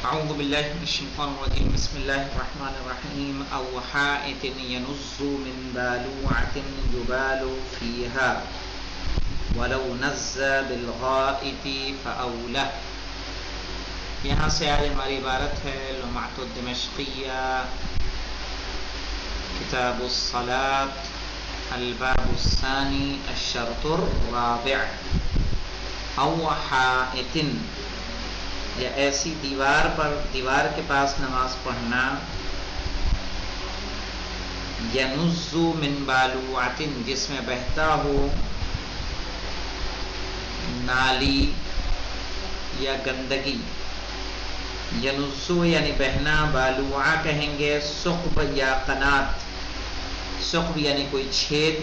اعوذ باللہ من الشیطان الرجیم بسم اللہ الرحمن الرحیم او حائط ینز من بالوعة یبال فیها ولو نز بالغائط فاولہ. یہاں سے آج ہماری عبارت ہے لمعۃ الدمشقیہ کتاب الصلاة الباب الثانی الشرط الرابع. او حائط یا ایسی دیوار کے پاس نماز پڑھنا، ینز من بالوعۃ جس میں بہتا ہو نالی یا گندگی. ینز یعنی بہنا، بالوعہ کہیں گے ثقب یا قنات. ثقب یعنی کوئی چھید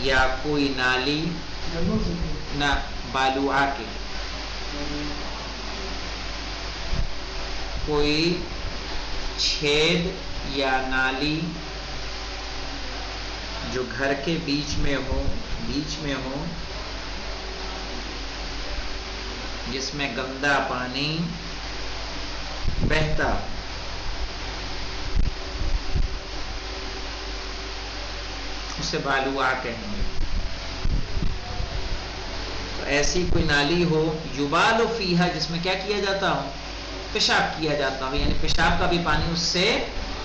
یا کوئی نالی، نہ بالوعہ کے کوئی چھید یا نالی جو گھر کے بیچ میں ہو جس میں گندا پانی بہتا، اسے بالوعہ کہیں گے. ایسی کوئی نالی ہو یبال فیہا جس میں کیا کیا جاتا ہو، پیشاب کیا جاتا ہو، یعنی پیشاب کا بھی پانی اس سے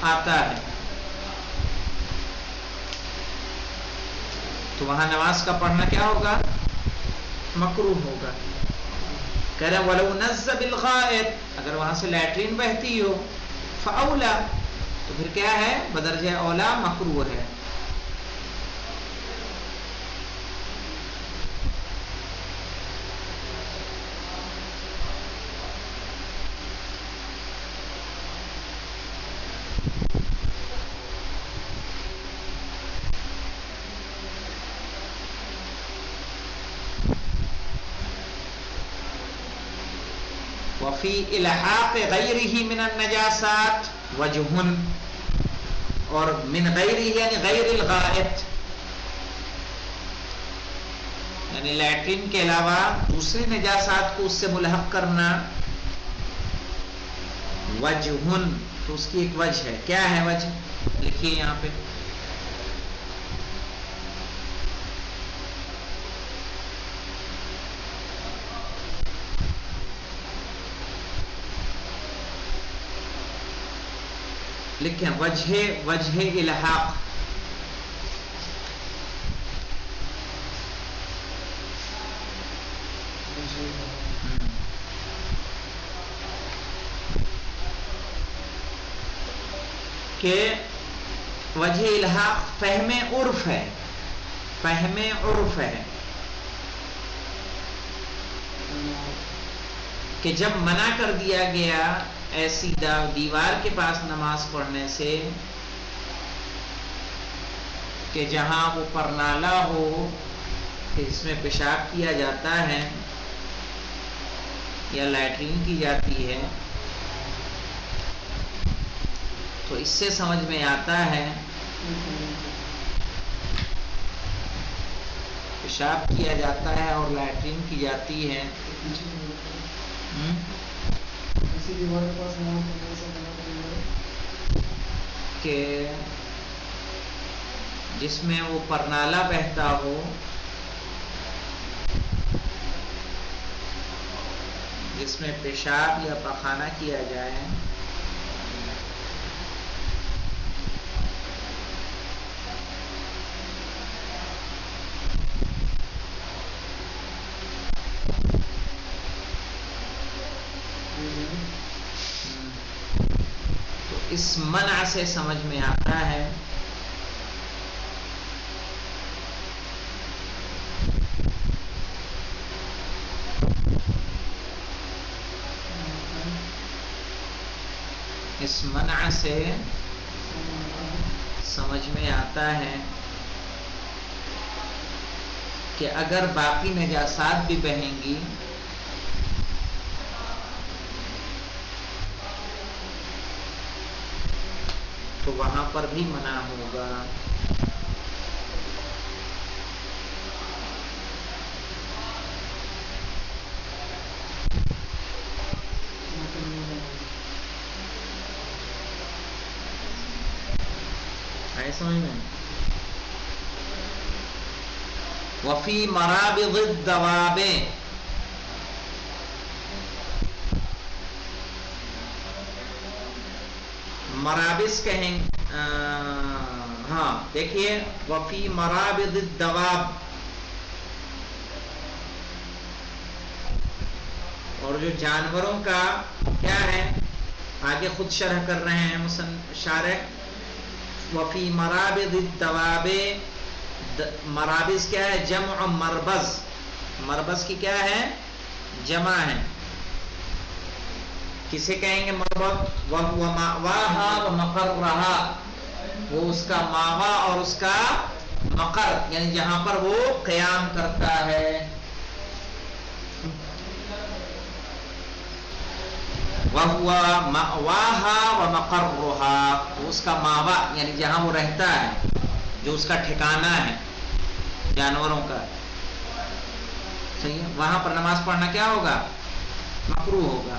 آتا ہے، تو وہاں نماز کا پڑھنا کیا ہوگا، مکروہ ہوگا. کہہ رہے ولو نز بالغائط اگر وہاں سے لیٹرین بہتی ہو فاولا تو پھر کیا ہے، بدرجہ اولا مکروہ ہے. وفی الحاق غیرہ من النجاسات وجہ، اور من غیرہ یعنی غیر الغائط یعنی لیٹرین کے علاوہ دوسری نجاسات کو اس سے ملحق کرنا. وجہ تو اس کی ایک وجہ ہے. کیا ہے وجہ، لکھیے یہاں پہ. لکھیں وجہ الحاق. کہ وجہ الحاق فہم عرف ہے، کہ جب منع کر دیا گیا ایسی دیوار کے پاس نماز پڑھنے سے کہ جہاں وہ پرنالہ ہو کہ جس میں پیشاب کیا جاتا ہے یا لیٹرین کی جاتی ہے، تو اس سے سمجھ میں آتا ہے پیشاب کیا جاتا ہے اور لیٹرین کی جاتی ہے، کہ جس میں وہ پرنالہ بہتا ہو، جس میں پیشاب یا پخانہ کیا جائے، تو اس منع سے سمجھ میں آتا ہے کہ اگر باقی نجاسات بھی بہیں گی تو وہاں پر بھی منع ہوگا. آئے سمجھ میں؟ وفی مرابض الدواب، مرابض کہیں ہاں دیکھیے، وفی مرابض الدواب، اور جو جانوروں کا کیا ہے آگے خود شرح کر رہے ہیں شارح، وفی مرابض الدواب، مرابض کیا ہے؟ جمع مربض، مربض کی کیا ہے؟ جمع ہے، کسے کہیں گے مربض؟ وَهُوَ مَأْوَاهَا وَمَقَرُّهَا، وہ اس کا ماوا اور اس کا مقر، یعنی جہاں پر وہ قیام کرتا ہے۔ وَهُوَ مَأْوَاهَا وَمَقَرُّهَا، وہ اس کا ماوا یعنی جہاں وہ رہتا ہے، جو اس کا ٹھکانہ ہے جانوروں کا، صحیح ہے، وہاں پر نماز پڑھنا کیا ہوگا؟ مکروہ ہوگا۔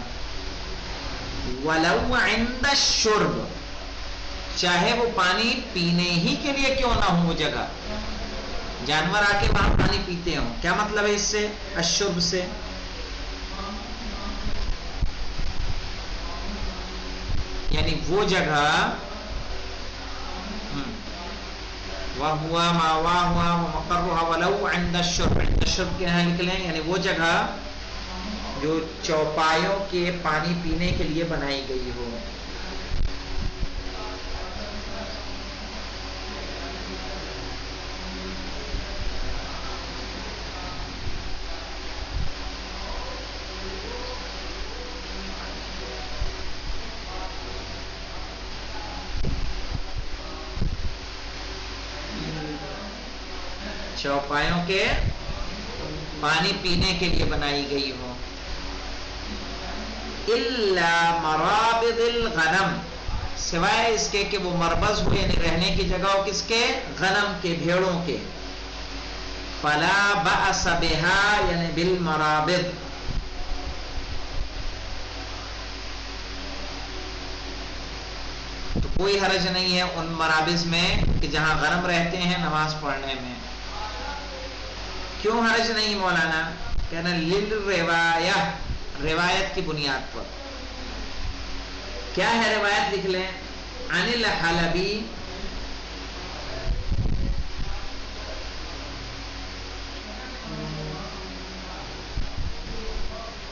وَلَوْ عِنْدَ الشُّرْبِ، چاہے وہ پانی پینے ہی کے لیے کیوں نہ ہو وہ جگہ، جانور آ کے وہاں پانی پیتے ہوں، کیا مطلب ہے اس سے؟ الشرب سے، یعنی وہ جگہ وَهُوَ مَأْوَاهَا وَمَقَرُّهَا وَلَوْ عِنْدَ الشُّرْبِ، عِنْدَ الشُّرْبِ کے یہاں نکلیں یعنی وہ جگہ جو چوپایوں کے پانی پینے کے لیے بنائی گئی ہو۔ چوپایوں کے پانی پینے کے لیے بنائی گئی ہو۔ الا مرابض الغنم، سوائے اس کے کہ وہ مربض ہو یعنی رہنے کی جگہ ہو، کس کے؟ غنم کے، بھیڑوں کے۔ فلا بأس بها یعنی بالمرابض، تو کوئی حرج نہیں ہے ان مرابض میں کہ جہاں غنم رہتے ہیں نماز پڑھنے میں۔ کیوں حرج نہیں مولانا؟ کہنا للروایہ، روایت کی بنیاد پر۔ کیا ہے روایت؟ لکھ لیں، عن الحلبی،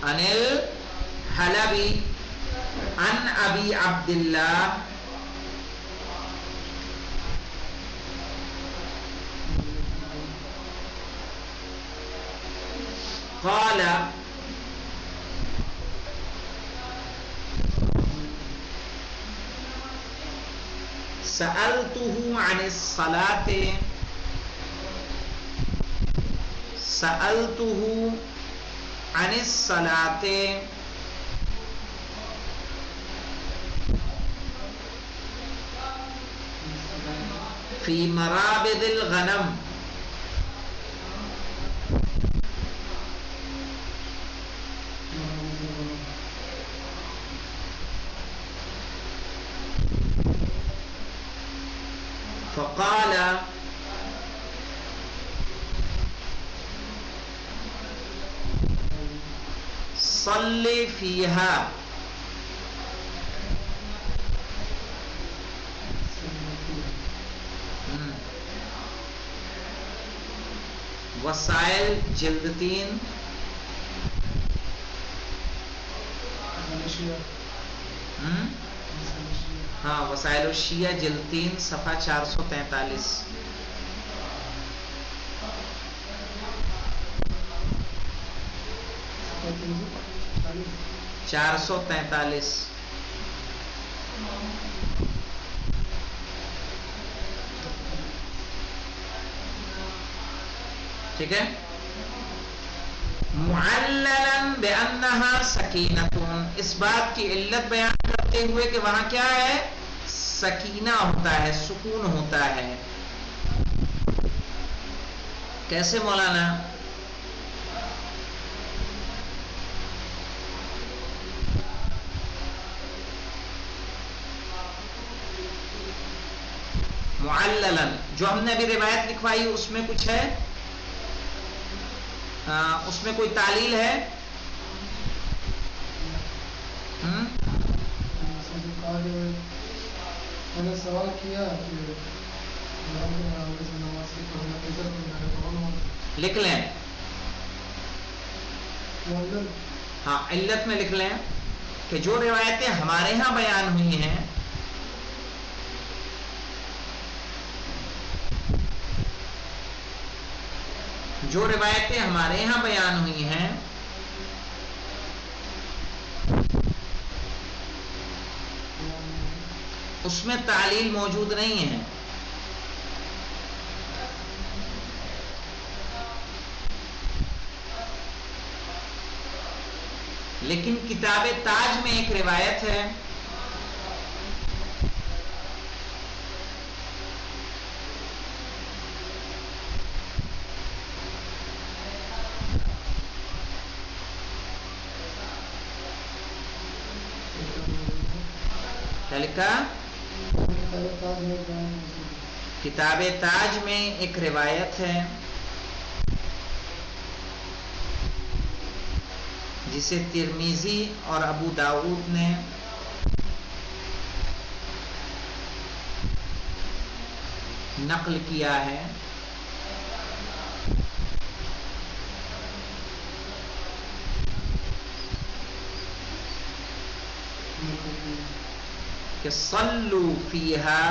عن الحلبی عن ابی عبداللہ قال سألته عن الصلاة، سألته عن الصلاة في مرابض الغنم، فقال صل فيها، وسائل جلد 3، ہاں وسائل الشیعہ جلد 3 صفحہ 443، 443۔ ٹھیک ہے، معللا بانها سکینۃ، اس بات کی علت بیان کرتے ہوئے کہ وہاں کیا ہے؟ سکینہ ہوتا ہے، سکون ہوتا ہے۔ کیسے مولانا؟ معللا، جو ہم نے ابھی روایت لکھوائی اس میں کچھ ہے، اس میں کوئی تعلیل ہے؟ میں نے سوال کیا کہ لکھ لیں، ہاں علت میں لکھ لیں کہ جو روایتیں ہمارے ہاں بیان ہوئی ہیں جو روایتیں ہمارے ہاں بیان ہوئی ہیں اس میں تعلیل موجود نہیں ہے، لیکن کتاب تاج میں ایک روایت ہے کیا لکھا؟ کتاب تاج میں ایک روایت ہے جسے ترمذی اور ابو داؤد نے نقل کیا ہے کہ صلو فیہا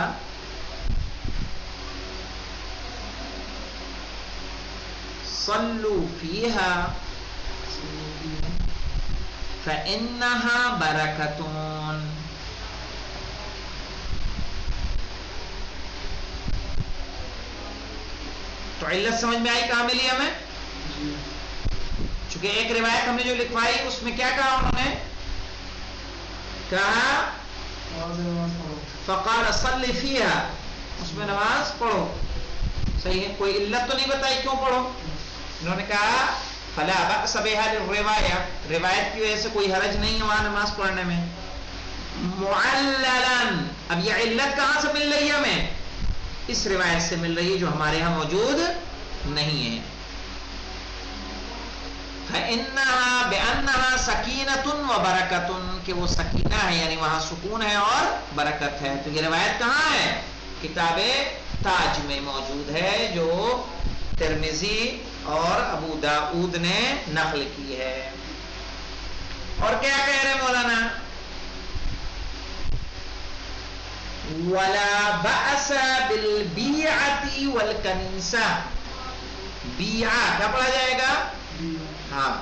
فإنها برکتون۔ تو علت سمجھ میں آئی کہاں ملی ہمیں؟ چونکہ ایک روایت ہم نے جو لکھوائی اس میں کیا کہا انہوں نے؟ کہا فقال صلی فیہا، اس میں نماز پڑھو، صحیح ہے، کوئی علت تو نہیں بتائی کیوں پڑھو، انہوں نے کہا فلا بأس بها للروایہ، روایت کی وجہ سے کوئی حرج نہیں ہے وہاں نماز پڑھنے میں۔ معللا، اب یہ علت کہاں سے مل رہی ہے ہمیں؟ اس روایت سے مل رہی ہے جو ہمارے ہاں موجود نہیں ہے۔ فإنها بأنها سکینۃ و برکۃ، کہ وہ سکینہ ہے یعنی وہاں سکون ہے اور برکت ہے۔ تو یہ روایت کہاں ہے؟ کتاب تاج میں موجود ہے جو ترمذی اور ابو داؤد نے نقل کی ہے۔ اور کیا کہہ رہے مولانا؟ ولا بأس بالبیعۃ والکنیسہ، بیعہ کیا پڑھا جائے گا؟ ہاں،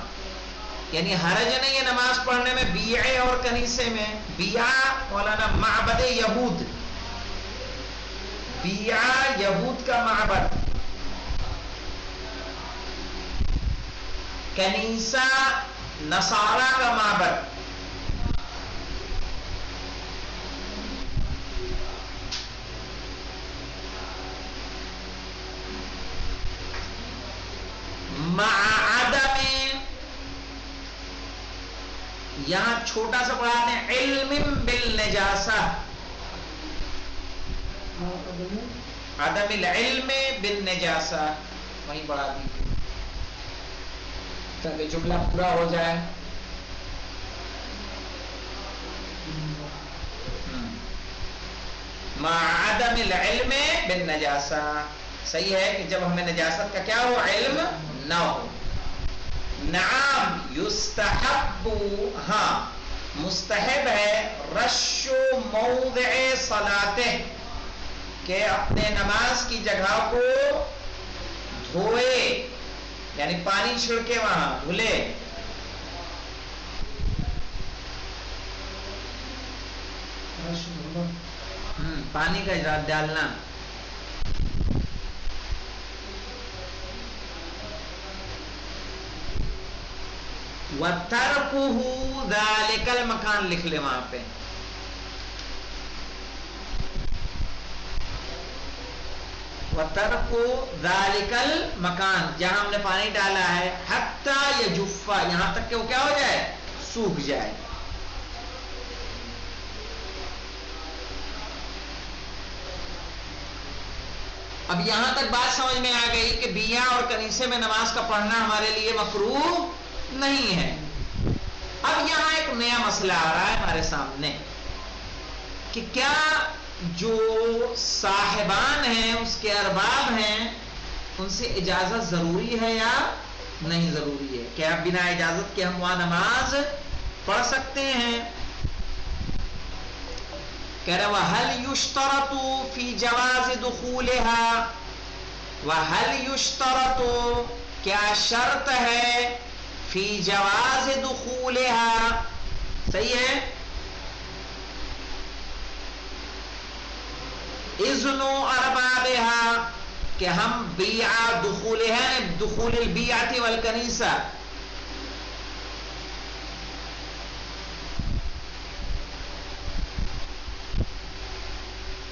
یعنی حرج نہیں ہے نماز پڑھنے میں بیعے اور کنیسے میں۔ بیعہ مولانا معبد یہود، بیعہ یہود کا معبد، کنیسہ نصارہ کا معبد۔ مع عدم، یہاں چھوٹا سا پڑھاتے ہیں، علم بالنجاسہ، عدم العلم بالنجاسہ، وہیں پڑھا دیجیے تاکہ جملہ پورا ہو جائے۔ مع عدم العلم بالنجاسہ، صحیح ہے کہ جب ہمیں نجاست کا کیا ہو، علم نہ ہو۔ نعم یستحب، ہاں مستحب ہے، رش موضع صلاتے، کہ اپنے نماز کی جگہ کو دھوئے، یعنی پانی چھڑکے وہاں دھلے۔ پانی کا اجرات ڈالنا۔ وَتَرْكُهُ ذَلِكَ الْمَكَانِ، لکھ لے وہاں پہ، وَتَرْكُ ذَلِكَ الْمَكَانِ، جہاں ہم نے پانی ڈالا ہے، حَتَّى يَجُفَّ، یہاں تک کہ وہ کیا ہو جائے، سوکھ جائے۔ اب یہاں تک بات سمجھ میں آ گئی کہ بیاں اور کنیسے میں نماز کا پڑھنا ہمارے لیے مکروہ نہیں ہے. اب یہاں ایک نیا مسئلہ آ رہا ہے ہمارے سامنے کہ کیا جو صاحبان ہیں اس کے ارباب ہیں ان سے اجازت ضروری ہے یا نہیں ضروری ہے؟ کیا بنا اجازت کے ہم وہاں نماز پڑھ سکتے ہیں؟ کہہ رہے وَهَلْ يُشْتَرَطُ فِي جَوَازِ دُخُولِهَا وَهَلْ يُشْتَرَطُ کیا شرط ہے فی جواز دخولها صحیح ہے اذن اربابها کہ ہم بیعہ دخولها دخول البیعۃ والکنیسہ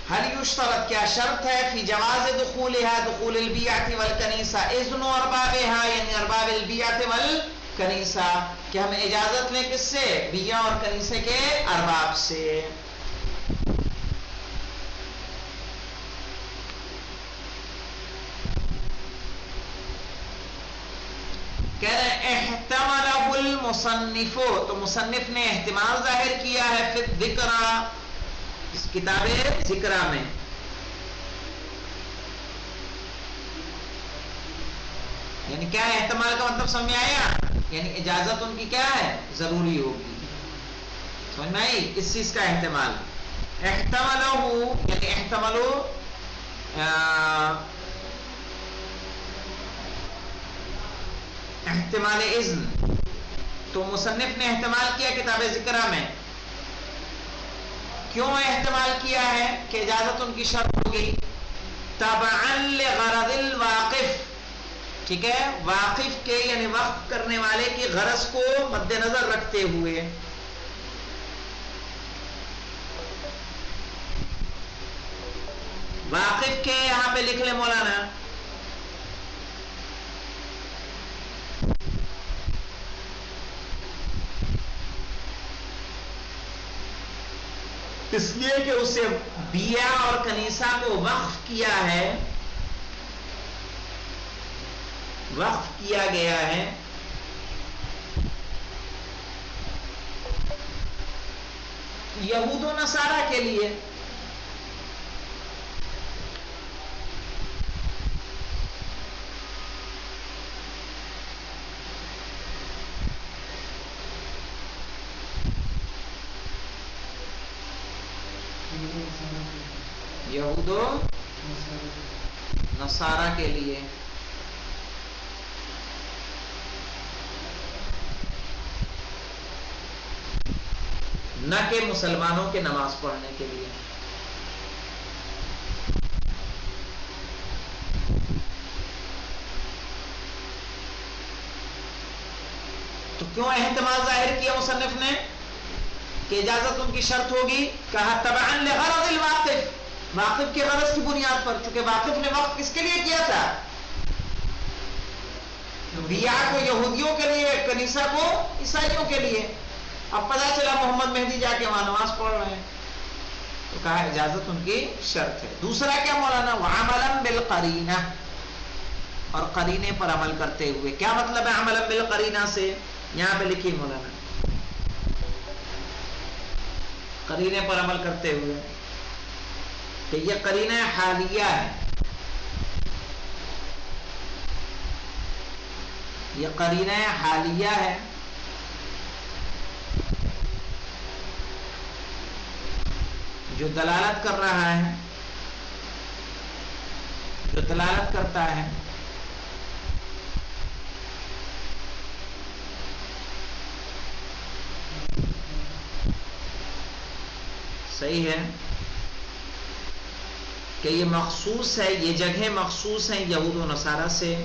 هل یشترط کیا شرط ہے فی جواز دخولها دخول البیعۃ والکنیسہ اذن اربابها یعنی ارباب البیعۃ والکنیسہ کہ ہم اجازت لیں کس سے؟ بیعہ اور کنیسے کے ارباب سے. کہہ رہے احتملہ المصنف تو مصنف نے احتمال ظاہر کیا ہے فی الذکر اس کتاب ذکرہ میں یعنی کیا ہے احتمال کا مطلب سمجھ میں آیا یعنی اجازت ان کی کیا ہے ضروری ہوگی سمجھ میں آئی اس چیز کا احتمال احتملہ یعنی احتملو احتمال اذن تو مصنف نے احتمال کیا کتاب ذکرہ میں کیوں احتمال کیا ہے کہ اجازت ان کی شرط ہوگی تبعا لغرض الواقف ٹھیک ہے واقف کے یعنی وقف کرنے والے کی غرض کو مد نظر رکھتے ہوئے واقف کے یہاں پہ لکھ لیں مولانا اس لیے کہ اسے بیعہ اور کنیسہ کو وقف کیا ہے وقف کیا گیا ہے یہود و نصارہ کے لیے یہود و نصارہ کے لیے نہ کہ مسلمانوں کے نماز پڑھنے کے لیے تو کیوں احتمال ظاہر کیا مصنف نے کہ اجازت ان کی شرط ہوگی کہا تبعا لغرض الواقف واقف کے غرض کی بنیاد پر چونکہ واقف نے وقف کس کے لیے کیا تھا بیعہ کو یہودیوں کے لیے کنیسہ کو عیسائیوں کے لیے اب پتہ چلا محمد مہدی جا کے وہاں نماز پڑھ رہے ہیں تو کہا اجازت ان کی شرط ہے دوسرا کیا مولانا وعملا بالقرینہ اور قرینے پر عمل کرتے ہوئے کیا مطلب ہے عملا بالقرینہ سے یہاں پہ لکھی مولانا قرینے پر عمل کرتے ہوئے کہ یہ قرینہ حالیہ ہے یہ قرینہ حالیہ ہے جو دلالت کر رہا ہے جو دلالت کرتا ہے صحیح ہے کہ یہ مخصوص ہے یہ جگہیں مخصوص ہیں یہود و نصارہ سے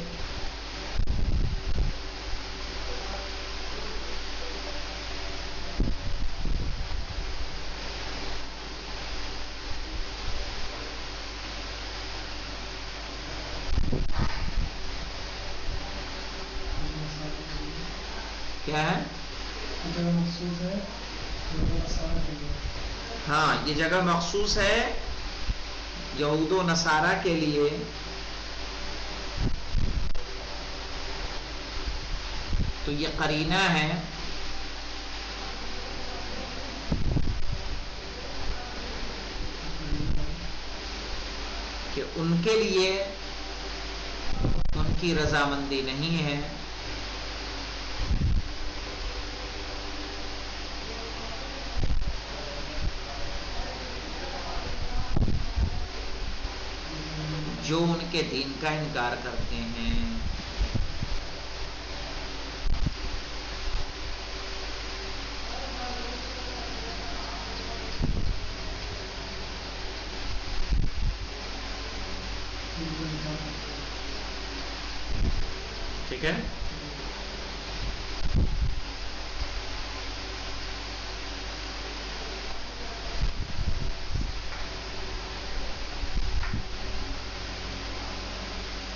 کیا ہے ہاں یہ جگہ مخصوص ہے یہود و نصارہ کے لیے تو یہ قرینہ ہے کہ ان کے لیے ان کی رضامندی نہیں ہے جو ان کے دین کا انکار کرتے ہیں. ٹھیک ہے.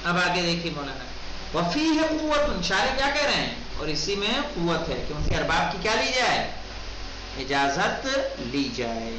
اب آگے دیکھیے مولانا وفیہ قوت، شاعر کیا کہہ رہے ہیں؟ اور اسی میں قوت ہے کہ ان کے ارباب کی کیا لی جائے؟ اجازت لی جائے.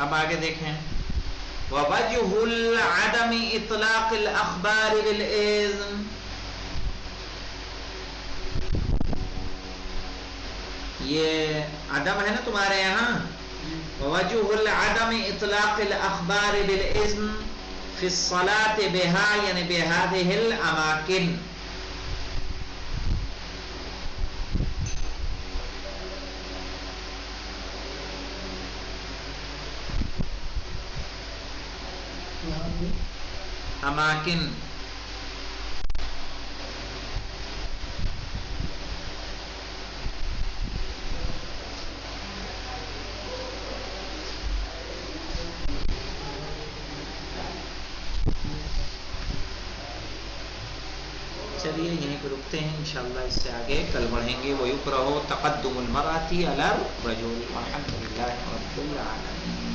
اب آگے دیکھیں وَوَجْهُ الْعَدَمِ إِطْلَاقِ الْأَخْبَارِ بِالْإِذْنِ، یہ عدم ہے نا تمہارے یہاں. وَوَجْهُ الْعَدَمِ إِطْلَاقِ الْأَخْبَارِ بِالْإِذْنِ فِي الصَّلَاةِ بِهَا، یعنی بِهَذِهِ الْأَمَاكِنِ. اماکن چلیے یہیں پہ رکتے ہیں انشاءاللہ. اس سے آگے کل بڑھیں گے. وَيُكْرَهُ تَقَدُّمُ الْمَرْأَةِ عَلَى الرَّجُلِ وَالْحَمْدُ لِلَّهِ رَبِّ الْعَالَمِينَ.